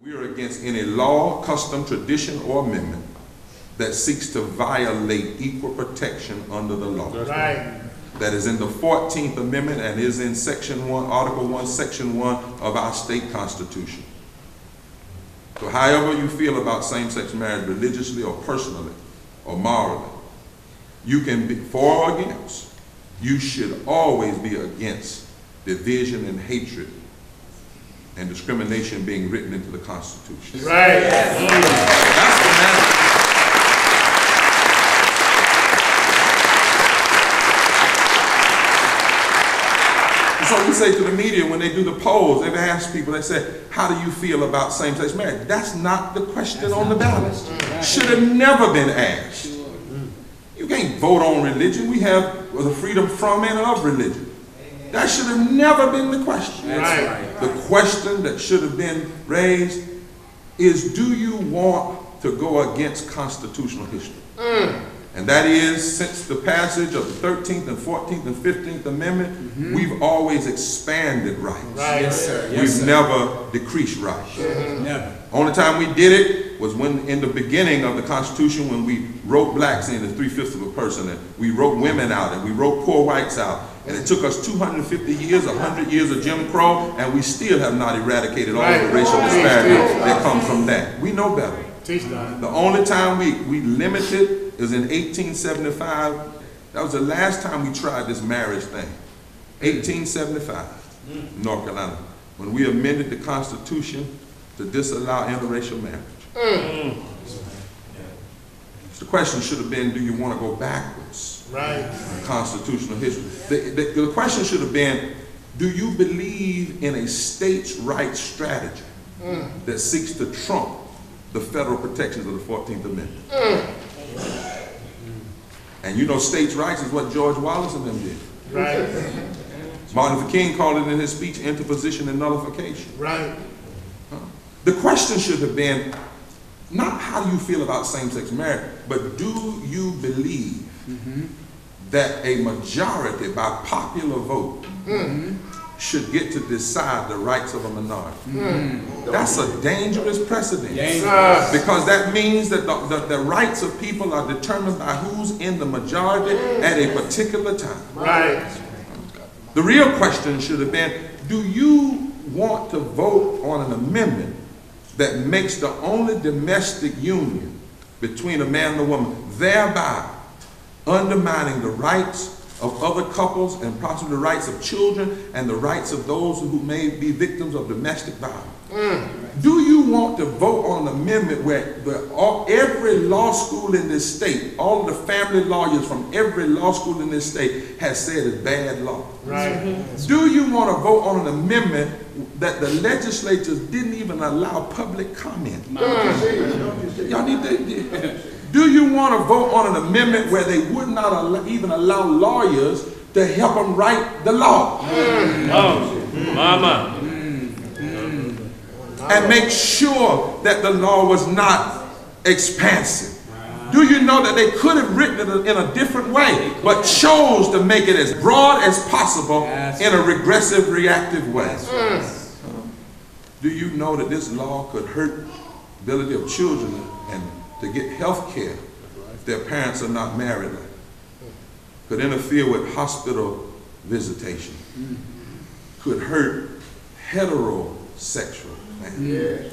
We are against any law, custom, tradition, or amendment that seeks to violate equal protection under the law. Right. That is in the 14th Amendment and is in Section 1, Article 1, Section 1 of our state constitution. So however you feel about same-sex marriage religiously or personally or morally, you can be for or against. You should always be against division and hatred and discrimination being written into the Constitution. Right. That's the matter. So we say to the media when they do the polls, they've asked people, they say, how do you feel about same-sex marriage? That's not the question on the ballot. Should have never been asked. You can't vote on religion. We have the freedom from and of religion. That should have never been the question. Right. The question that should have been raised is, do you want to go against constitutional history? And that is, since the passage of the 13th and 14th and 15th Amendment, we've always expanded rights. Right. Yes, sir. Yes, We've sir. never decreased rights. Never. Only time we did it was when, in the beginning of the Constitution, when we wrote blacks in as 3/5 of a person, and we wrote women out, and we wrote poor whites out. And it took us 250 years, 100 years of Jim Crow, and we still have not eradicated all of the racial disparity that comes from that. We know better. The only time we limited is in 1875. That was the last time we tried this marriage thing. 1875, North Carolina, when we amended the Constitution to disallow interracial marriage. The question should have been, do you want to go backwards? Right. In constitutional history. The question should have been, do you believe in a states' rights strategy that seeks to trump the federal protections of the 14th Amendment? And you know, states' rights is what George Wallace and them did. Right. Martin Luther King called it in his speech interposition and nullification. Right. The question should have been, not how do you feel about same-sex marriage, but do you believe that a majority by popular vote should get to decide the rights of a minority? That's a dangerous precedent. Because that means that the rights of people are determined by who's in the majority at a particular time. Right. The real question should have been, do you want to vote on an amendment that makes the only domestic union between a man and a woman, thereby undermining the rights of other couples and possibly the rights of children and the rights of those who may be victims of domestic violence? Do you want to vote on an amendment where every law school in this state, all of the family lawyers from every law school in this state has said is bad law? Right. Do you want to vote on an amendment that the legislatures didn't even allow public comment? Y'all need to. Do you want to vote on an amendment where they would not even allow lawyers to help them write the law? Mama. And make sure that the law was not expansive. Do you know that they could have written it in a different way, but chose to make it as broad as possible in a regressive, reactive way? Do you know that this law could hurt the ability of children and to get health care if their parents are not married? Could interfere with hospital visitation. Could hurt heterosexual families.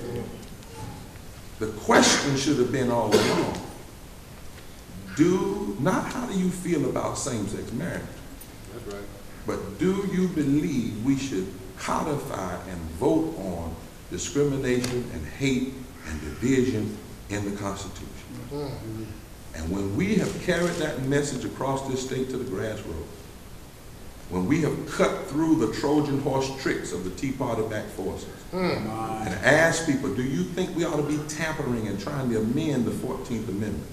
The question should have been all along, not how do you feel about same-sex marriage, but do you believe we should codify and vote on discrimination and hate and division in the Constitution? And when we have carried that message across this state to the grassroots, when we have cut through the Trojan horse tricks of the Tea Party-backed forces and asked people, do you think we ought to be tampering and trying to amend the 14th Amendment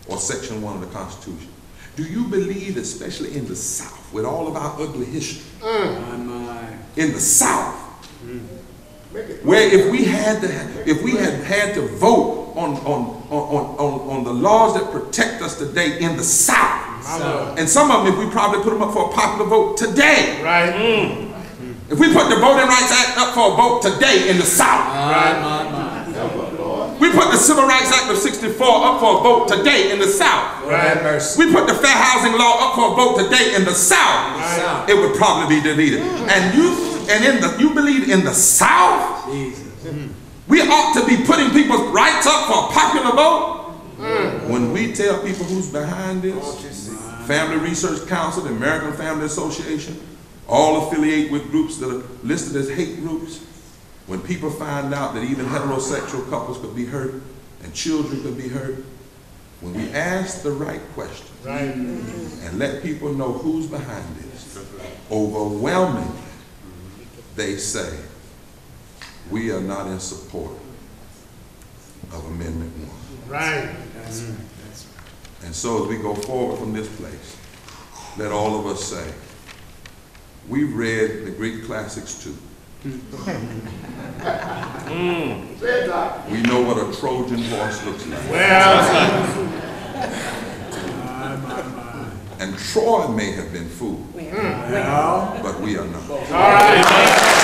or Section 1 of the Constitution? Do you believe, especially in the South, with all of our ugly history, in the South, where if we had to vote on the laws that protect us today in the South, and some of them, if we probably put them up for a popular vote today, Right. if we put the Voting Rights Act up for a vote today in the South, We put the Civil Rights Act of '64 up for a vote today in the South. Right. We put the Fair Housing Law up for a vote today in the South. Right. It would probably be deleted. And you believe in the South? Jesus. We ought to be putting people's rights up for a popular vote? When we tell people who's behind this, Family Research Council, the American Family Association, all affiliate with groups that are listed as hate groups, when people find out that even heterosexual couples could be hurt and children could be hurt, when we ask the right questions and let people know who's behind this, overwhelmingly they say, we are not in support of Amendment 1. Right. And so as we go forward from this place, let all of us say, we've read the Greek classics too. We know what a Trojan horse looks like. And Troy may have been fooled, but we are not. All right.